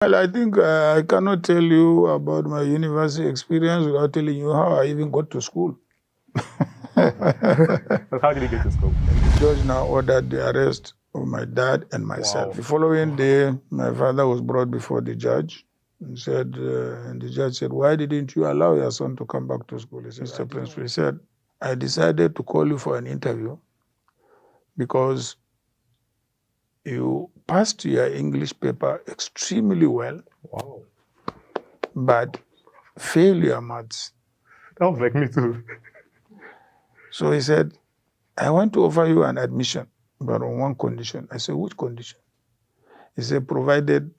Well, I think I cannot tell you about my university experience without telling you how I even got to school. But how did you get to school? The judge now ordered the arrest of my dad and myself. Wow. The following day, my father was brought before the judge and said, and the judge said, "Why didn't you allow your son to come back to school?" He said, "Mr. Principal," he said, "I decided to call you for an interview because you passed your English paper extremely well, Wow. but failed your maths." That was like me too. So he said, "I want to offer you an admission, but on one condition." I said, "Which condition?" He said, "Provided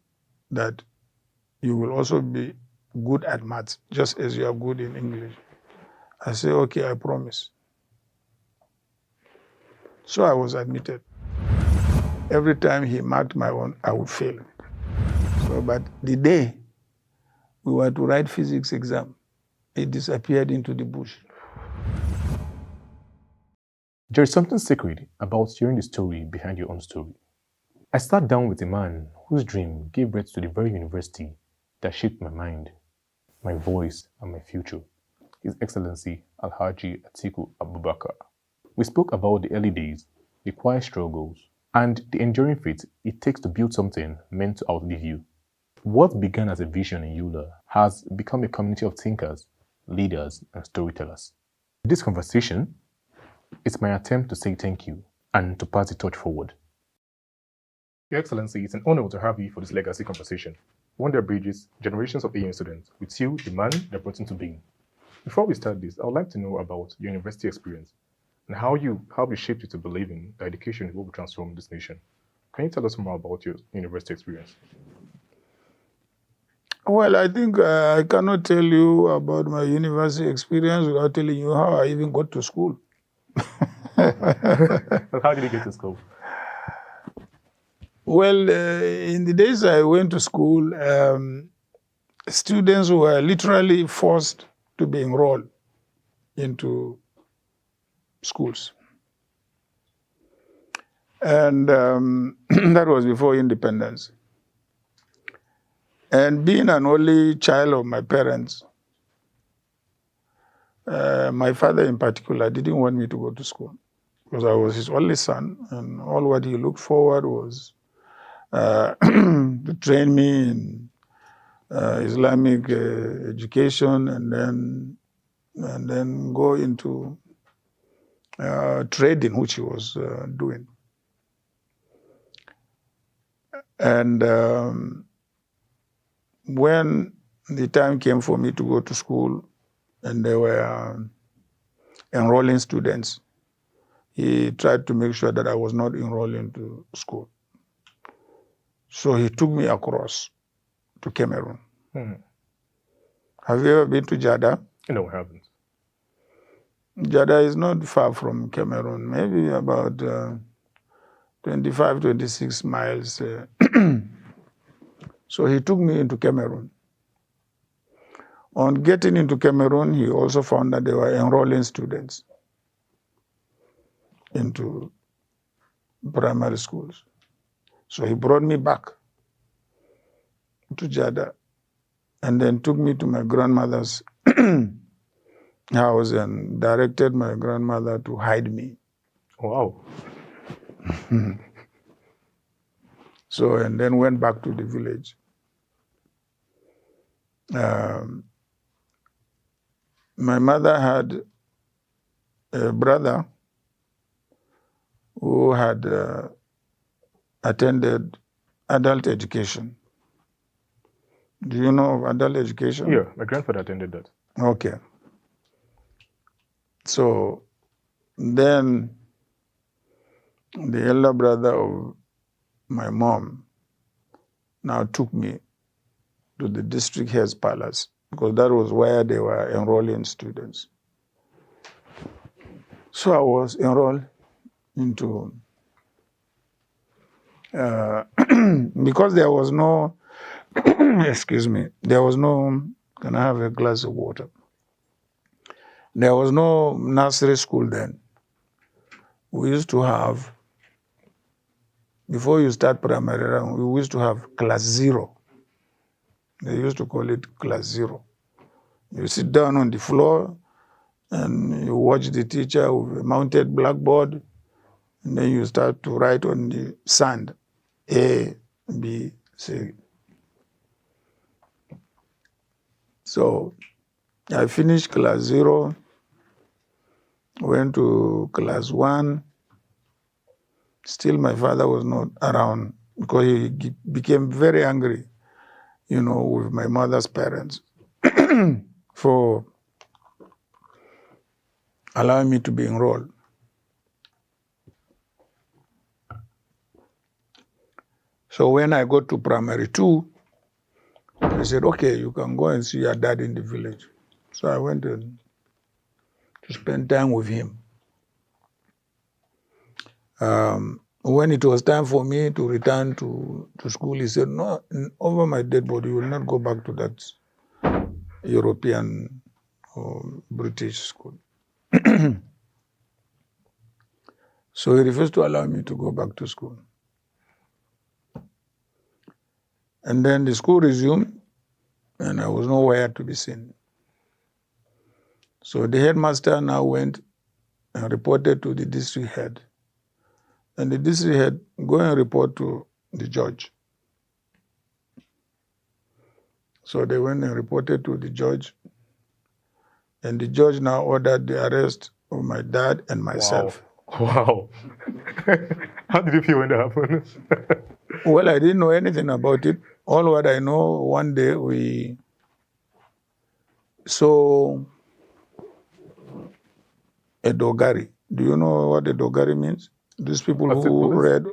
that you will also be good at maths, just as you are good in English." I said, "Okay, I promise." So I was admitted. Every time he marked my own, I would fail. So, but the day we were to write physics exam, it disappeared into the bush. There is something sacred about hearing the story behind your own story. I sat down with a man whose dream gave birth to the very university that shaped my mind, my voice, and my future. His Excellency Alhaji Atiku Abubakar. We spoke about the early days, the quiet struggles, and the enduring faith it takes to build something meant to outlive you. What began as a vision in Yola has become a community of thinkers, leaders, and storytellers. This conversation is my attempt to say thank you and to pass the torch forward. Your Excellency, it's an honor to have you for this legacy conversation. One that bridges generations of AU students with you, the man that brought into being. Before we start this, I would like to know about your university experience and how you shaped you to believing that education will transform this nation. Can you tell us more about your university experience? Well, I think I cannot tell you about my university experience without telling you how I even got to school. But how did you get to school? Well, in the days I went to school, students were literally forced to be enrolled into schools. And that was before independence. And being an only child of my parents, my father in particular didn't want me to go to school because I was his only son, and all what he looked forward was to train me in Islamic education and then go into trading, which he was doing. And when the time came for me to go to school and they were enrolling students, he tried to make sure that I was not enrolled into school. So he took me across to Cameroon. Have you ever been to Jada? No, I haven't. Jada is not far from Cameroon, maybe about 25, 26 miles. So he took me into Cameroon. On getting into Cameroon, he also found that they were enrolling students into primary schools. So he brought me back to Jada and then took me to my grandmother's house and directed my grandmother to hide me. Wow. So, and then went back to the village. My mother had a brother who had attended adult education. Do you know of adult education? Yeah, my grandfather attended that. Okay. So then the elder brother of my mom now took me to the district head's palace because that was where they were enrolling students. So I was enrolled into, because there was no, excuse me, there was no, can I have a glass of water? There was no nursery school then. We used to have, before you start primary, we used to have class 0. They used to call it class 0. You sit down on the floor and you watch the teacher with a mounted blackboard, and then you start to write on the sand, A, B, C. So I finished class 0, went to class 1. Still my father was not around because he became very angry, with my mother's parents for allowing me to be enrolled. So when I got to primary 2, they said, okay, you can go and see your dad in the village. So I went to spend time with him. When it was time for me to return to school, he said, no, over my dead body, you will not go back to that European or British school. So he refused to allow me to go back to school. And then the school resumed, and I was nowhere to be seen. So the headmaster now went and reported to the district head. And the district head go and report to the judge. So they went and reported to the judge. And the judge now ordered the arrest of my dad and myself. Wow. How did you feel when that happened? Well, I didn't know anything about it. All what I know, one day we saw a dogari. Do you know what a dogari means? These people who read,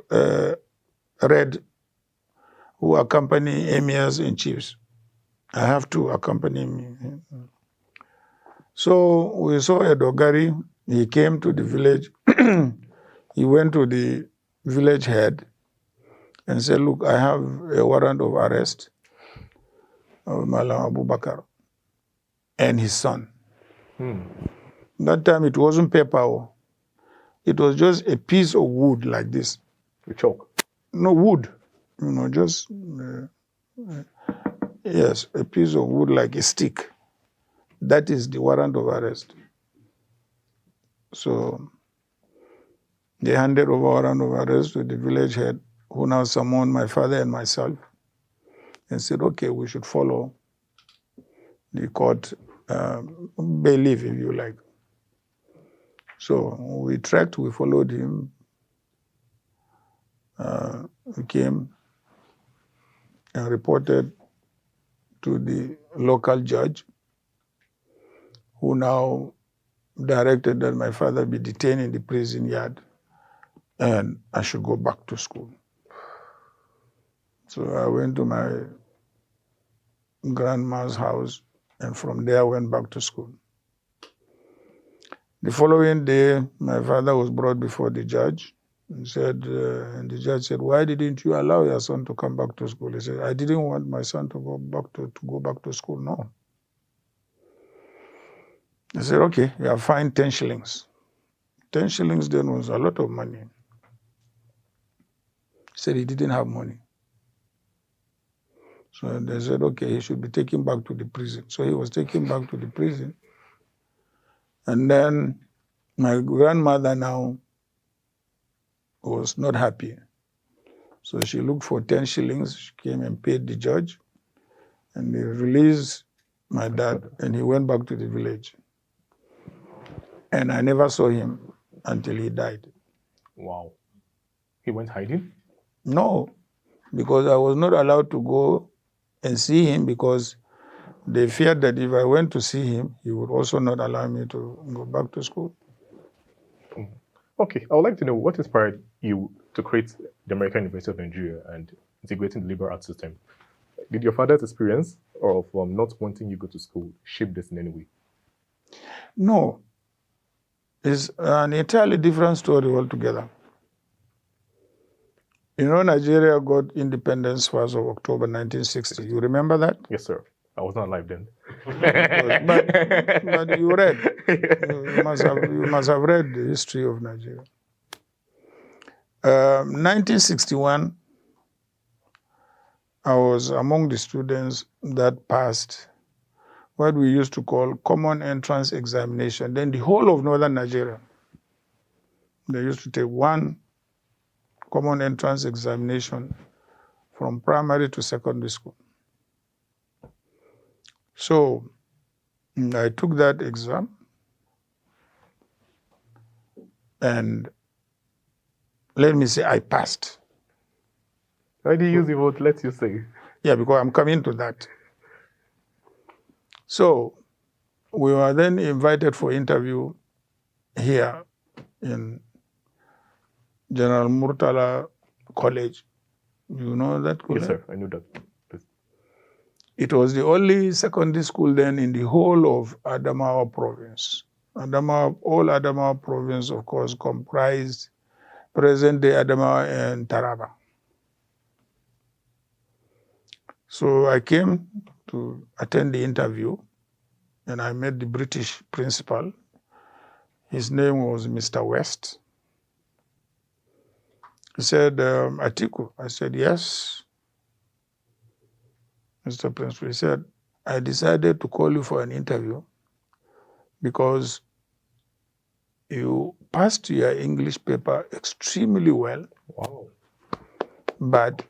who accompany emirs and chiefs. I have to accompany me. So we saw a dogari. He came to the village. He went to the village head and said, look, I have a warrant of arrest of Malam Abubakar and his son. That time it wasn't paper. It was just a piece of wood like this. A chalk? No, wood. Just, yes, a piece of wood like a stick. That is the warrant of arrest. So they handed over warrant of arrest to the village head, who now summoned my father and myself and said, okay, we should follow the court bailiff, if you like. So we trekked, we followed him. We came and reported to the local judge, who now directed that my father be detained in the prison yard and I should go back to school. So I went to my grandma's house, and from there I went back to school. The following day, my father was brought before the judge and the judge said, why didn't you allow your son to come back to school? He said, I didn't want my son to go back to school, no. I said, okay, you are fined 10 shillings. 10 shillings then was a lot of money. He said he didn't have money. So they said, okay, he should be taken back to the prison. So he was taken back to the prison. And then my grandmother now was not happy. So she looked for 10 shillings. She came and paid the judge. And they released my dad, and he went back to the village. And I never saw him until he died. Wow. He went hiding? No, because I was not allowed to go and see him because they feared that if I went to see him, he would also not allow me to go back to school. Okay, I would like to know what inspired you to create the American University of Nigeria and integrating the liberal arts system. Did your father's experience or from not wanting you to go to school shape this in any way? No. It's an entirely different story altogether. Nigeria got independence 1st of October 1960. You remember that? Yes, sir. I was not alive then. but you read. You must have read the history of Nigeria. 1961, I was among the students that passed what we used to call common entrance examination. Then the whole of northern Nigeria, they used to take one common entrance examination from primary to secondary school. So I took that exam, and let me say I passed. Why do you use the word let you say? Yeah, because I'm coming to that. So we were then invited for interview here in General Murtala College. You know that college? Yes, sir. I know that. It was the only secondary school then in the whole of Adamawa province. All Adamawa province, of course, comprised present-day Adamawa and Taraba. So I came to attend the interview, and I met the British principal. His name was Mr. West. He said, Atiku. I said, yes, Mr. Principal. He said, I decided to call you for an interview because you passed your English paper extremely well. Wow. But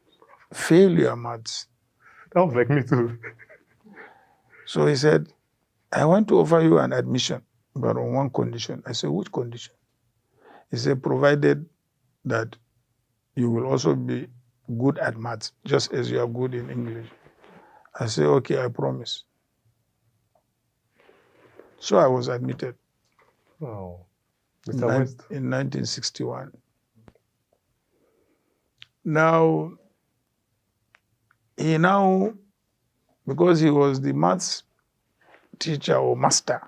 failed your maths. That was like me too. So he said, I want to offer you an admission, but on one condition. I said, which condition? He said, provided that you will also be good at maths, just as you are good in English. I said, okay, I promise. So I was admitted. Wow. Mr. West. In 1961. Now, because he was the maths teacher or master.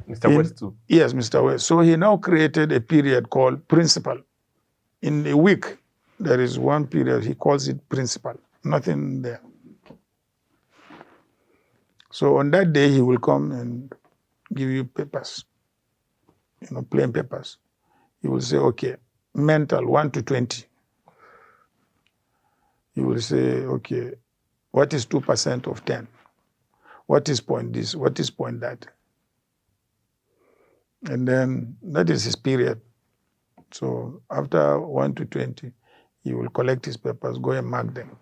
Mr. West too? Yes, Mr. West. So he now created a period called principal. In a week, there is one period, he calls it principal. Nothing there. So on that day, he will come and give you papers, plain papers. He will say, okay, mental 1 to 20. He will say, okay, what is 2% of 10? What is point this? What is point that? And then that is his period. So after 1 to 20, he will collect his papers, go and mark them.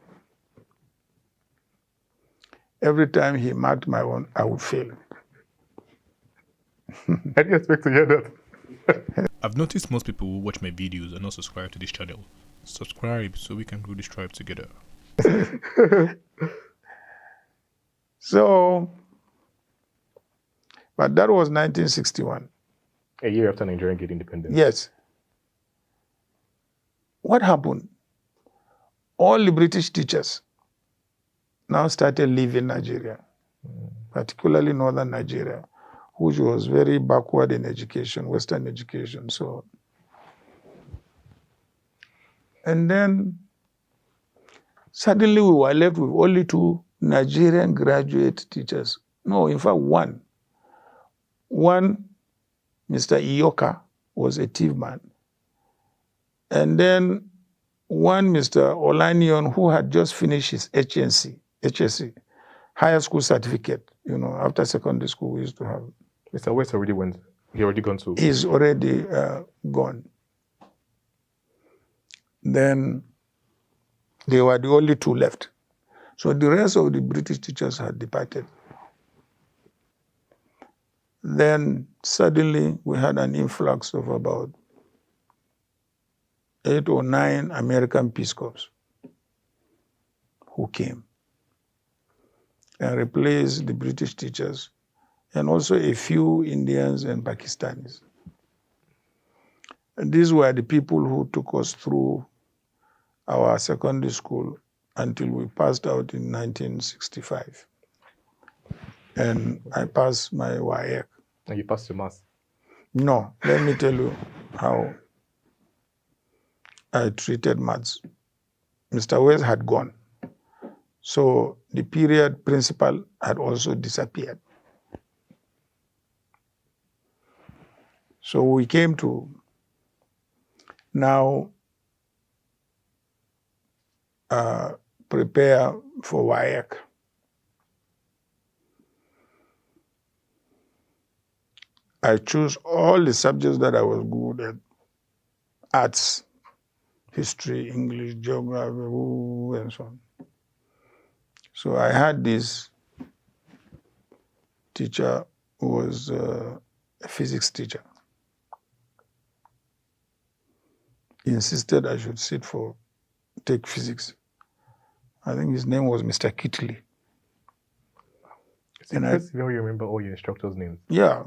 Every time he marked my own, I would fail. I didn't expect to hear that. I've noticed most people who watch my videos are not subscribed to this channel. Subscribe so we can grow this tribe together. So, but that was 1961. A year after Nigeria gained independence. Yes. What happened? All the British teachers now started leaving Nigeria, particularly northern Nigeria, which was very backward in education, Western education. So, and then suddenly we were left with only 2 Nigerian graduate teachers. No, in fact, one. One, Mr. Iyoka, was a thief man. And then one, Mr. Olanion, who had just finished his HSC, higher school certificate, after secondary school we used to have. Mr. West already went. He already gone to. He's already gone. Then they were the only 2 left. So the rest of the British teachers had departed. Then suddenly we had an influx of about 8 or 9 American Peace Corps who came and replaced the British teachers, and also a few Indians and Pakistanis. And these were the people who took us through our secondary school until we passed out in 1965. And I passed my WAEC. And you passed your maths? No, let me tell you how I treated maths. Mr. West had gone. So the period principal had also disappeared. So we came to now prepare for WAEC. I chose all the subjects that I was good at: arts, history, English, geography, and so on. So I had this teacher who was a physics teacher. He insisted I should take physics. I think his name was Mr. Kitley. It's impressive how you remember all your instructors' names. Yeah.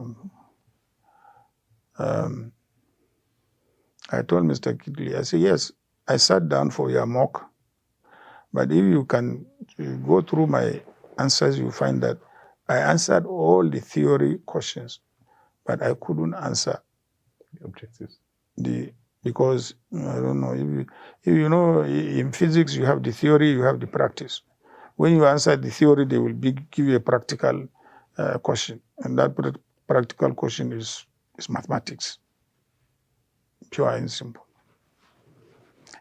I told Mr. Kitley, I said, yes, I sat down for your mock, but if you can go through my answers, you find that I answered all the theory questions, but I couldn't answer The objectives. Because I don't know, if you know, in physics you have the theory, you have the practice. When you answer the theory, they will give you a practical question, and that practical question is mathematics, pure and simple.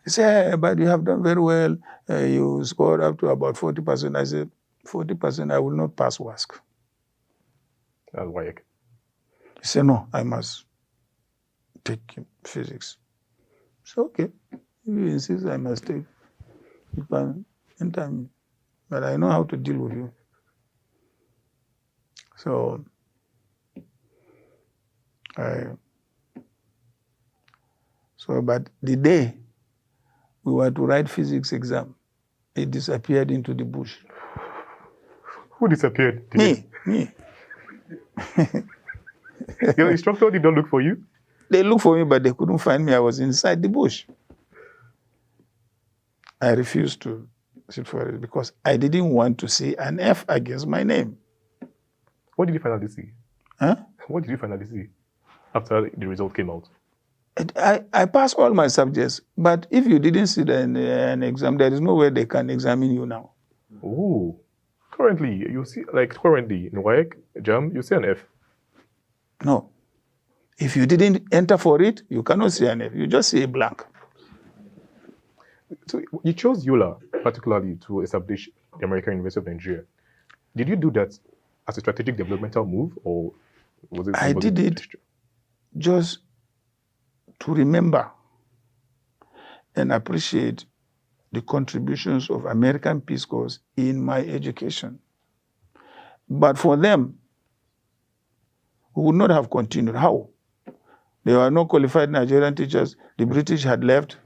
He said, hey, but you have done very well. You scored up to about 40%. I said, 40%, I will not pass WASC. That's WAEC. He said, no, I must take physics. So, okay, if you insist I must take, you can enter me. But I know how to deal with you. So, but the day we were to write physics exam, it disappeared into the bush. Who disappeared? Me. Your instructor did not look for you? They looked for me, but they couldn't find me. I was inside the bush. I refused to sit for it because I didn't want to see an F against my name. What did you finally see? Huh? What did you finally see after the result came out? I passed all my subjects, but if you didn't sit in an exam, there is no way they can examine you now. Oh, currently, you see, currently in WAEC, JAM, you see an F. No. If you didn't enter for it, you cannot see an F. You just see a blank. So you chose YOLA particularly to establish the American University of Nigeria. Did you do that as a strategic developmental move, or was it? I did it just to remember and appreciate the contributions of American Peace Corps in my education. But for them, we would not have continued. How? There were no qualified Nigerian teachers. The British had left.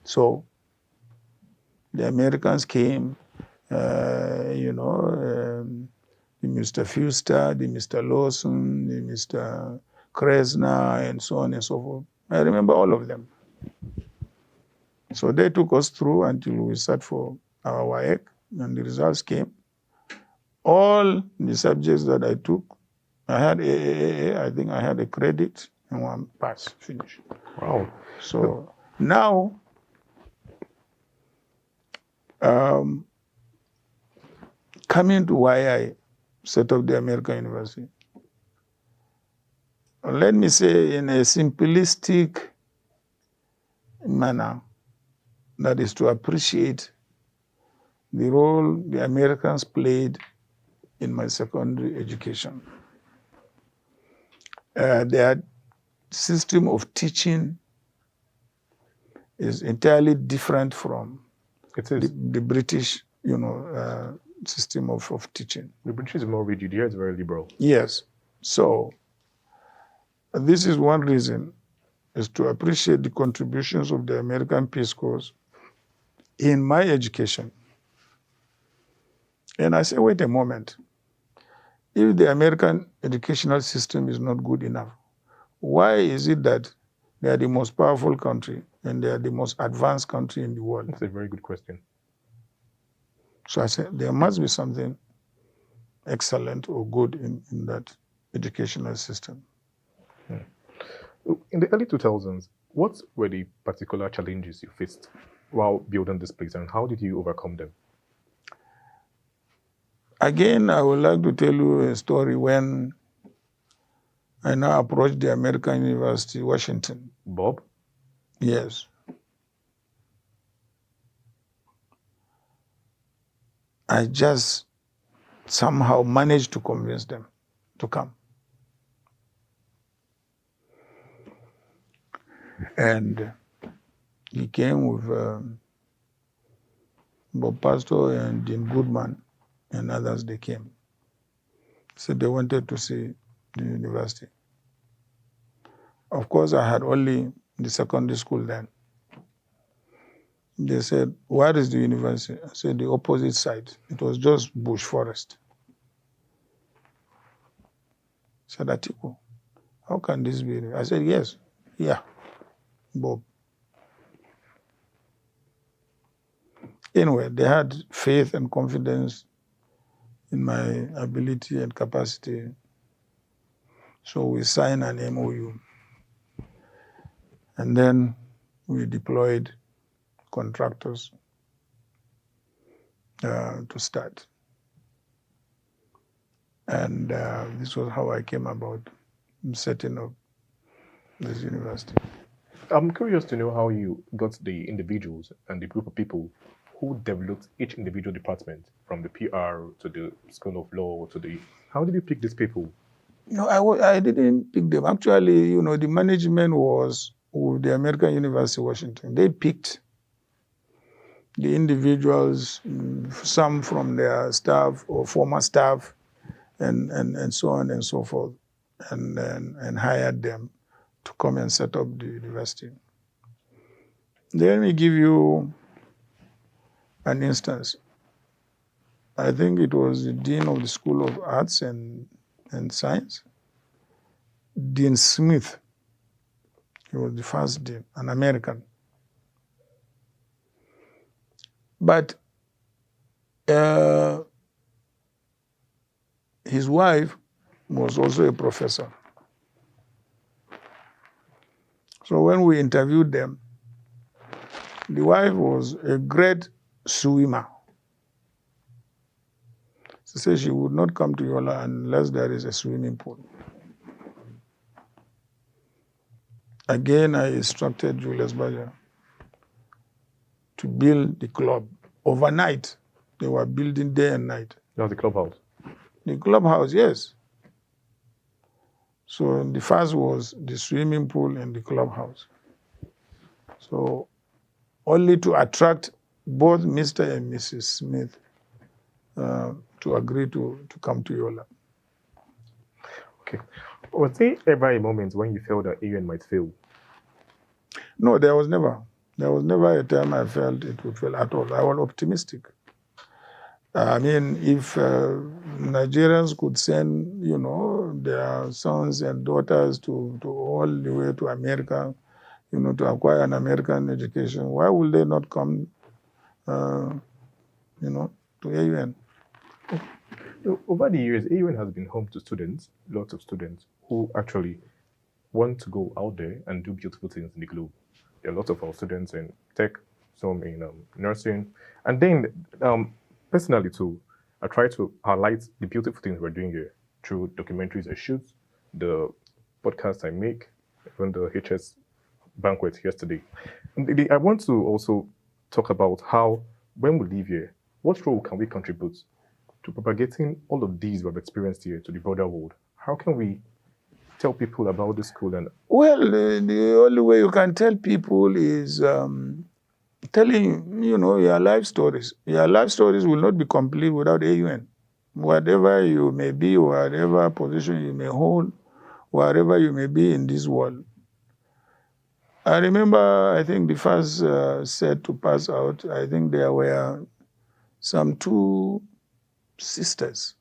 So the Americans came, the Mr. Fuster, the Mr. Lawson, the Mr. Kresner, and so on and so forth. I remember all of them. So they took us through until we sat for our WAEC, and the results came. All the subjects that I took, I had AAA, I think I had a credit and one pass, finish. Wow. So now, coming to why I set up the American University, let me say in a simplistic manner, that is to appreciate the role the Americans played in my secondary education. Their system of teaching is entirely different from the British, system of teaching. The British is more rigid, here it's very liberal. Yes. So this is one reason, is to appreciate the contributions of the American Peace Corps in my education. And I say, wait a moment. If the American educational system is not good enough, why is it that they are the most powerful country and they are the most advanced country in the world? That's a very good question. So I said, there must be something excellent or good in that educational system. In the early 2000s, what were the particular challenges you faced while building this place, and how did you overcome them? Again, I would like to tell you a story when I now approached the American University, Washington. Bob? Yes. I just somehow managed to convince them to come. And he came with Bob Pastor and Dean Goodman and others. They came. So they wanted to see the university. Of course, I had only the secondary school then. They said, where is the university? I said, the opposite side. It was just bush forest. I said, Atiku, how can this be? I said, yes, yeah, Bob. Anyway, they had faith and confidence in my ability and capacity. So we signed an MOU. And then we deployed contractors to start. And this was how I came about setting up this university. I'm curious to know how you got the individuals and the group of people who developed each individual department, from the PR to the School of Law to the... How did you pick these people? No, I didn't pick them. Actually, the management was with the American University of Washington. They picked the individuals, some from their staff or former staff, and so on and so forth, and hired them to come and set up the university. Let me give you an instance. I think it was the Dean of the School of Arts and Science, Dean Smith. He was the first dean, an American. But his wife was also a professor. So when we interviewed them, the wife was a great swimmer. She said she would not come to Yola unless there is a swimming pool. Again, I instructed Julius Baja to build the club. Overnight, they were building day and night. That was the clubhouse? The clubhouse, yes. So the first was the swimming pool and the clubhouse. So only to attract both Mr. and Mrs. Smith to agree to come to Yola. Okay. Was there ever a moment when you felt that AUN might fail? No, there was never. There was never a time I felt it would fail at all. I was optimistic. I mean, if Nigerians could send, their sons and daughters to all the way to America, to acquire an American education, why would they not come, to AUN? Over the years, AUN has been home to students, lots of students, who actually want to go out there and do beautiful things in the globe. There are lots of our students in tech, some in nursing. And then, personally too, I try to highlight the beautiful things we're doing here through documentaries I shoot, the podcasts I make, even the HS banquet yesterday. And I want to also talk about how, when we leave here, what role can we contribute to propagating all of these we've experienced here to the broader world? How can we tell people about the school? And well, the only way you can tell people is telling, your life stories. Your life stories will not be complete without AUN. Whatever you may be, whatever position you may hold, wherever you may be in this world. I remember, I think the first set to pass out, I think there were some 2 sisters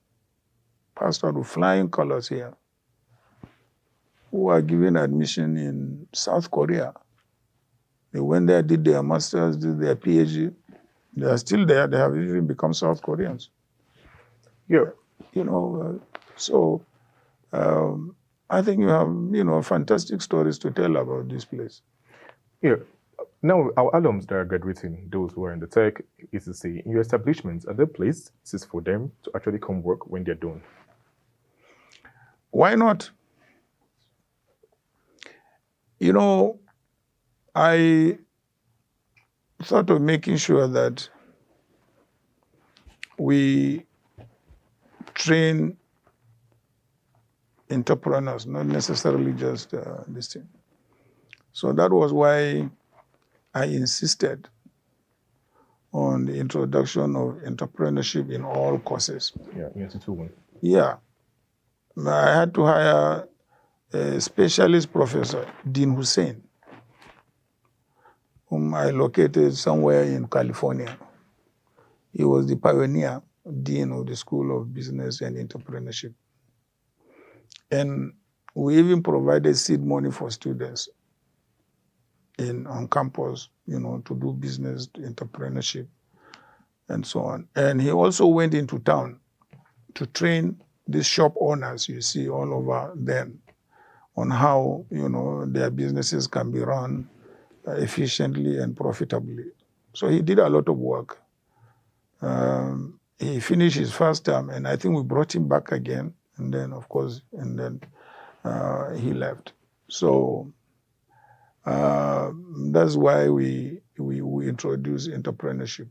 passed out with flying colors here, who were given admission in South Korea. They went there, did their masters, did their PhD. They are still there. They have even become South Koreans. yeah, So I think you have, fantastic stories to tell about this place. yeah. Now, our alums that are graduating, those who are in the tech, is to say, in your establishments, are there places for them to actually come work when they're done? Why not? I thought of making sure that we train entrepreneurs, not necessarily just this thing. So that was why I insisted on the introduction of entrepreneurship in all courses. Yeah, Institute. Yeah. I had to hire a specialist professor, Dean Hussein, whom I located somewhere in California. He was the pioneer dean of the School of Business and Entrepreneurship. And we even provided seed money for students on campus, to do business, entrepreneurship, and so on. And he also went into town to train these shop owners you see all over then on how, their businesses can be run efficiently and profitably. So he did a lot of work. He finished his first term, and I think we brought him back again. And then, of course, he left. So that's why we introduced entrepreneurship.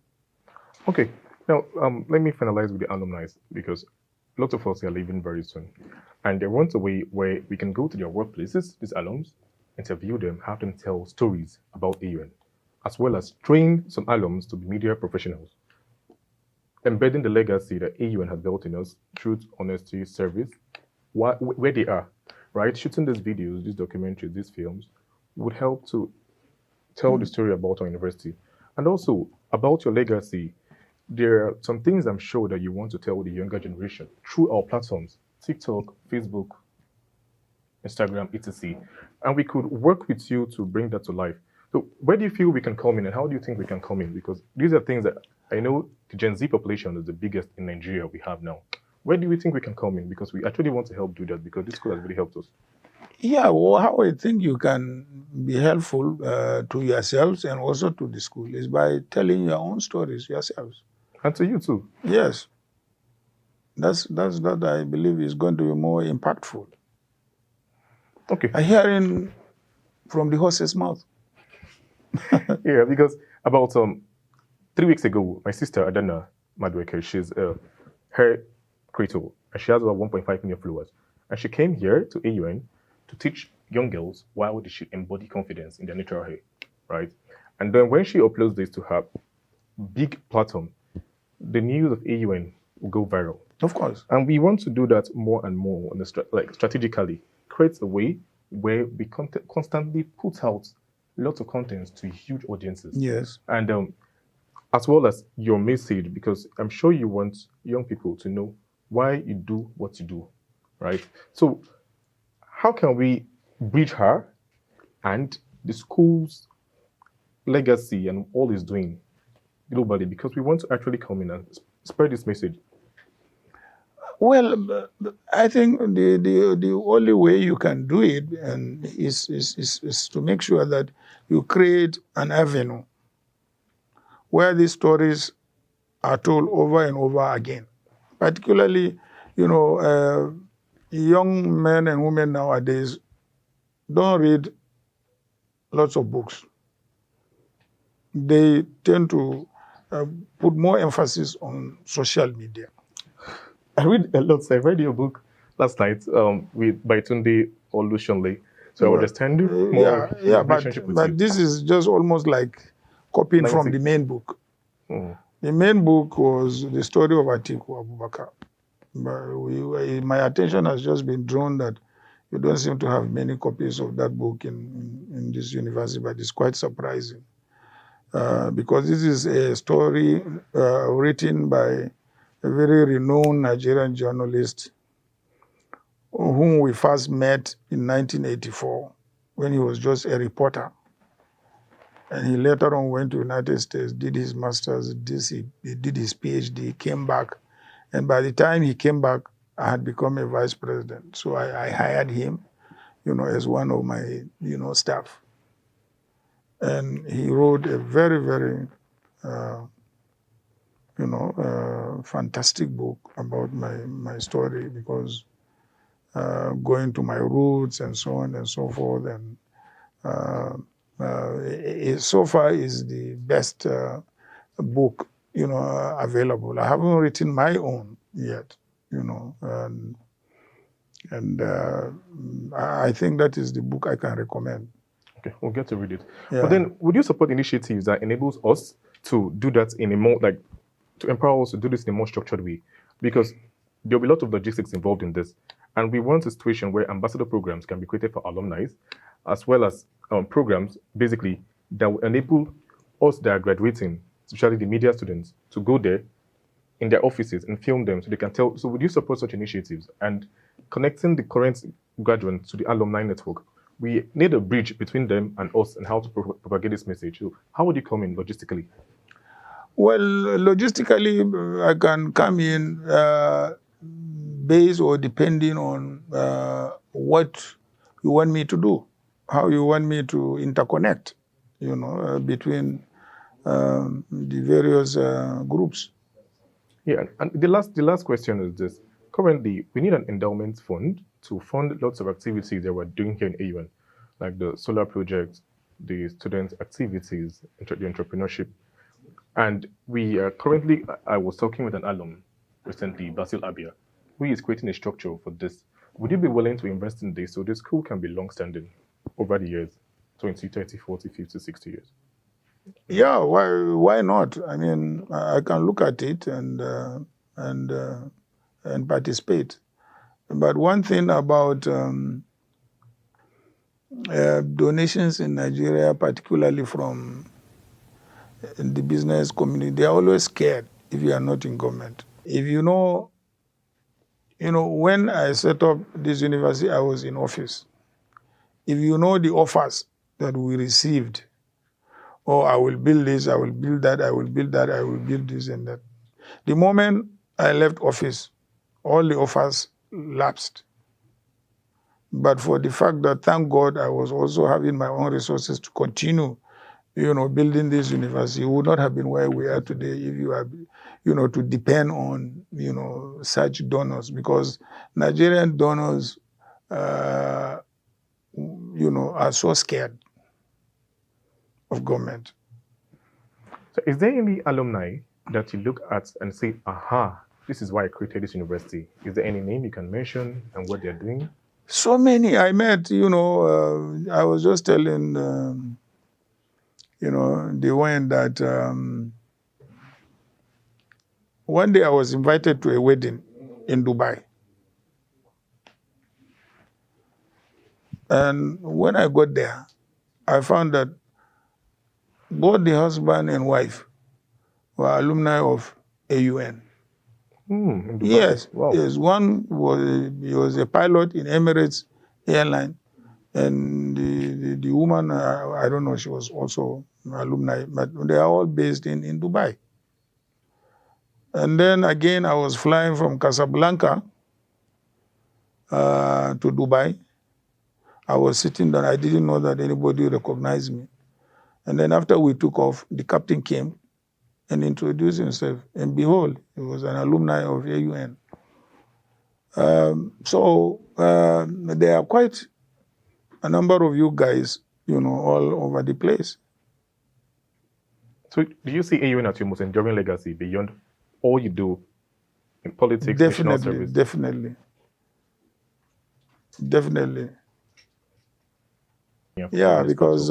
Okay, now let me finalize with the alumni, because lots of us are leaving very soon, and they want a way where we can go to their workplaces, these alums, interview them, have them tell stories about AUN, as well as train some alums to be media professionals, embedding the legacy that AUN has built in us: truth, honesty, service, where they are, right? Shooting these videos, these documentaries, these films would help to tell the story about our university. And also, about your legacy, there are some things I'm sure that you want to tell the younger generation through our platforms, TikTok, Facebook, Instagram, etc. And we could work with you to bring that to life. So where do you feel we can come in, and how do you think we can come in? Because these are things that I know the Gen Z population is the biggest in Nigeria we have now. Where do we think we can come in? Because we actually want to help do that, because this school has really helped us. Yeah, well, how I think you can be helpful to yourselves and also to the school is by telling your own stories yourselves. And to you too. Yes. That's that I believe is going to be more impactful. Okay. I hear it from the horse's mouth. Yeah, because about 3 weeks ago, my sister Adana Madueke, she's her creator, and she has about 1.5 million followers. And she came here to AUN to teach young girls why they should embody confidence in their natural hair, right? And then when she uploads this to her big platform, the news of AUN will go viral. Of course. And we want to do that more and more on the strategically, create a way where we constantly put out lots of content to huge audiences. Yes. And as well as your message, because I'm sure you want young people to know why you do what you do, right? So how can we bridge her and the school's legacy and all it's doing globally? Because we want to actually come in and spread this message. Well, I think the only way you can do it is to make sure that you create an avenue where these stories are told over and over again. Particularly, young men and women nowadays don't read lots of books. They tend to put more emphasis on social media. I read a lot. I read your book last night by Tunde Olushonle. So I understand more. But this is just almost like copying from the main book. The main book was the story of Atiku Abubakar. But my attention has just been drawn that you don't seem to have many copies of that book in this university, but it's quite surprising. Because this is a story written by a very renowned Nigerian journalist whom we first met in 1984 when he was just a reporter. And he later on went to the United States, did his master's, he did his PhD, came back. And by the time he came back, I had become a vice president. So I hired him, as one of my, staff. And he wrote a very, very, fantastic book about my story, because going to my roots and so on and so forth. And so far is the best book available. I haven't written my own yet, and I think that is the book I can recommend. Okay, we'll get to read it. Yeah. But then, would you support initiatives that enables us to do that in a more, to empower us to do this in a more structured way? Because there'll be a lot of logistics involved in this. And we want a situation where ambassador programs can be created for alumni, as well as programs, basically, that will enable us that are graduating, especially the media students, to go there in their offices and film them so they can tell. So would you support such initiatives? And connecting the current graduates to the alumni network, we need a bridge between them and us and how to propagate this message. So how would you come in logistically? Well, logistically, I can come in based or depending on what you want me to do, how you want me to interconnect, between the various groups. Yeah, and the last question is this. Currently, we need an endowment fund to fund lots of activities that we're doing here in AUN, like the solar project, the student activities, the entrepreneurship. And we are currently, I was talking with an alum recently, Basil Abia, who is creating a structure for this. Would you be willing to invest in this so the school can be long-standing over the years, 20, 30, 40, 50, 60 years? Yeah, why not? I mean, I can look at it and participate. But one thing about donations in Nigeria, particularly from the business community, they are always scared if you are not in government. If when I set up this university, I was in office. If you know the offers that we received, I will build this, I will build that, I will build that, I will build this and that. The moment I left office, all the offers lapsed. But for the fact that, thank God, I was also having my own resources to continue, building this university, would not have been where we are today if you have, to depend on, such donors, because Nigerian donors, are so scared of government. So is there any alumni that you look at and say, aha, this is why I created this university? Is there any name you can mention and what they're doing? So many I met, I was just telling, the one that one day I was invited to a wedding in Dubai. And when I got there, I found that both the husband and wife were alumni of AUN. In Dubai. Yes, Wow. yes. One was a pilot in Emirates airline, and the woman, I don't know, she was also an alumni, but they are all based in Dubai. And then again, I was flying from Casablanca to Dubai. I was sitting down. I didn't know that anybody recognized me. And then after we took off, the captain came and introduced himself. And behold, he was an alumni of AUN. So there are quite a number of you guys, all over the place. So do you see AUN as your most enduring legacy beyond all you do in politics, national service? Definitely. Yeah, because,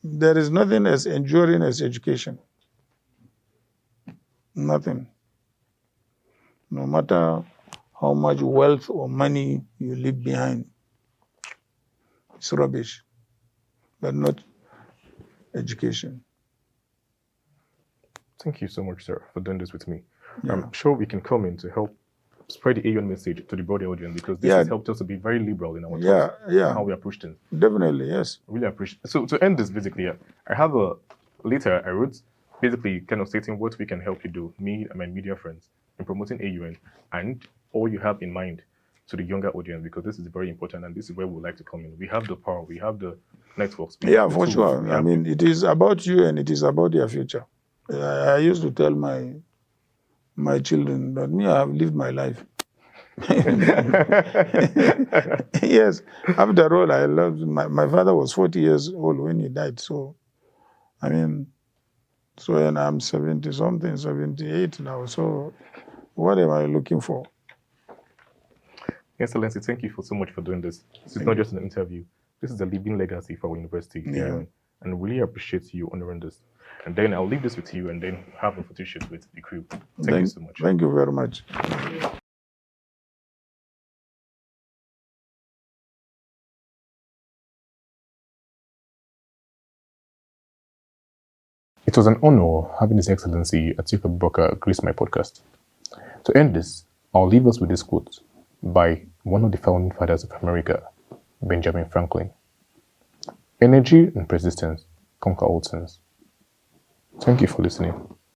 there is nothing as enduring as education. Nothing. No matter how much wealth or money you leave behind, it's rubbish, but not education. Thank you so much, sir, for doing this with me. Yeah. I'm sure we can come in to help spread the AUN message to the broader audience, because this has helped us to be very liberal in our thoughts and how we approach things. Definitely, yes. Really appreciate. So to end this, basically, I have a letter I wrote, basically kind of stating what we can help you do, me and my media friends, in promoting AUN and all you have in mind to the younger audience, because this is very important and this is where we would like to come in. We have the power, we have the networks. Yeah, for sure. I mean, it is about you and it is about your future. I used to tell my children that me, I have lived my life. Yes, after all, I loved my father was 40 years old when he died. So, I mean, So, and I'm 70 something, 78 now. So, what am I looking for? Excellency, thank you so much for doing this. This is Thank not you. just an interview. This is a living legacy for our university, the Yeah. UN, and really appreciate you honoring this. And then I'll leave this with you and then have a photo shoot with the crew. Thank you so much. Thank you very much. It was an honor having His Excellency Atiku Abubakar grace my podcast. To end this, I'll leave us with this quote by one of the founding fathers of America, Benjamin Franklin. Energy and persistence conquer all things. Thank you for listening.